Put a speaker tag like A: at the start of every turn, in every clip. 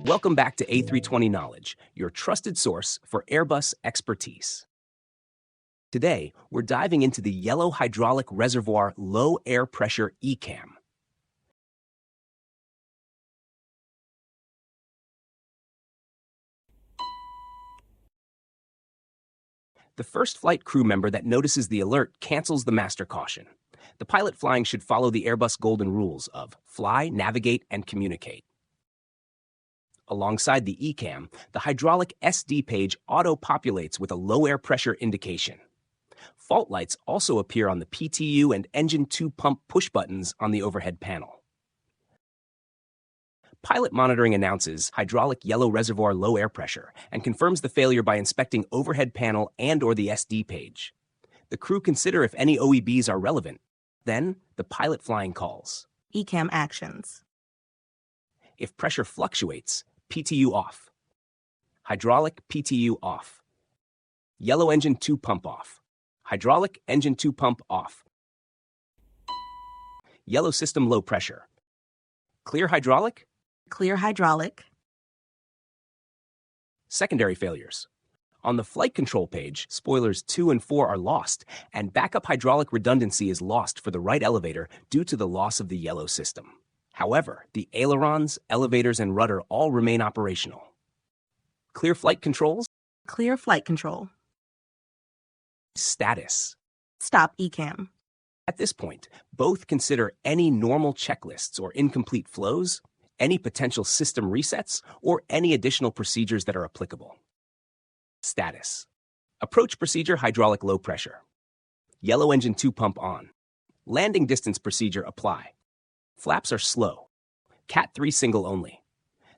A: Welcome back to A320 Knowledge, your trusted source for Airbus expertise. Today, we're diving into the Yellow Hydraulic Reservoir Low Air Pressure ECAM. The first flight crew member that notices the alert cancels the master caution. The pilot flying should follow the Airbus golden rules of fly, navigate, and communicate. Alongside the ECAM, the hydraulic SD page auto-populates with a low air pressure indication. Fault lights also appear on the PTU and engine 2 pump push buttons on the overhead panel. Pilot monitoring announces hydraulic yellow reservoir low air pressure and confirms the failure by inspecting overhead panel and/or the SD page. The crew consider if any OEBs are relevant. Then, the pilot flying calls.
B: ECAM actions.
A: If pressure fluctuates, PTU off. Hydraulic PTU off. Yellow engine 2 pump off. Hydraulic engine 2 pump off. Yellow system low pressure. Clear hydraulic.
B: Clear hydraulic.
A: Secondary failures. On the flight control page, spoilers 2 and 4 are lost, and backup hydraulic redundancy is lost for the right elevator due to the loss of the yellow system. However, the ailerons, elevators, and rudder all remain operational. Clear flight controls.
B: Clear flight control.
A: Status.
B: Stop ECAM.
A: At this point, both consider any normal checklists or incomplete flows, any potential system resets, or any additional procedures that are applicable. Status. Approach procedure hydraulic low pressure. Yellow engine 2 pump on. Landing distance procedure apply. Flaps are slow. Cat 3 single only.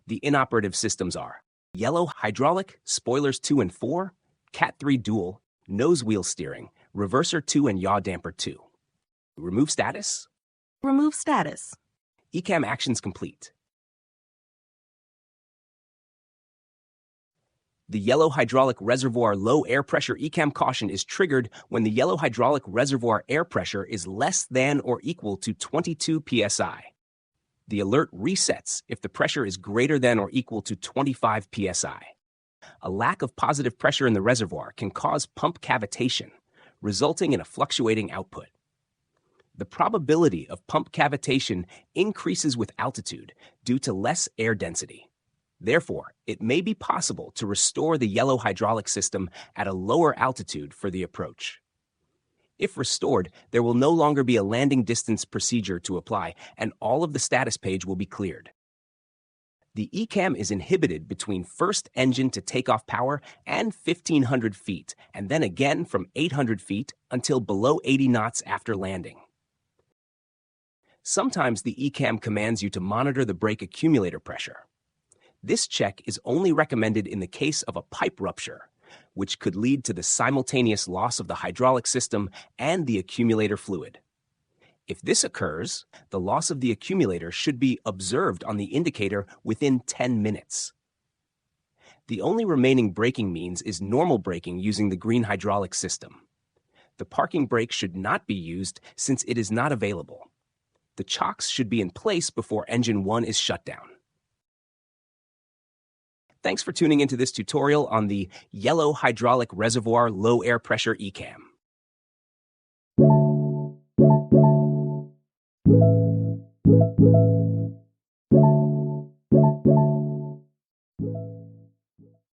A: The inoperative systems are yellow hydraulic, spoilers 2 and 4, Cat 3 dual, nose wheel steering, reverser 2 and yaw damper 2. Remove status.
B: Remove status.
A: ECAM actions complete. The yellow hydraulic reservoir low air pressure ECAM caution is triggered when the yellow hydraulic reservoir air pressure is less than or equal to 22 psi. The alert resets if the pressure is greater than or equal to 25 psi. A lack of positive pressure in the reservoir can cause pump cavitation, resulting in a fluctuating output. The probability of pump cavitation increases with altitude due to less air density. Therefore, it may be possible to restore the yellow hydraulic system at a lower altitude for the approach. If restored, there will no longer be a landing distance procedure to apply, and all of the status page will be cleared. The ECAM is inhibited between first engine to takeoff power and 1,500 feet, and then again from 800 feet until below 80 knots after landing. Sometimes the ECAM commands you to monitor the brake accumulator pressure. This check is only recommended in the case of a pipe rupture, which could lead to the simultaneous loss of the hydraulic system and the accumulator fluid. If this occurs, the loss of the accumulator should be observed on the indicator within 10 minutes. The only remaining braking means is normal braking using the green hydraulic system. The parking brake should not be used since it is not available. The chocks should be in place before engine 1 is shut down. Thanks for tuning into this tutorial on the Yellow Hydraulic Reservoir Low Air Pressure ECAM.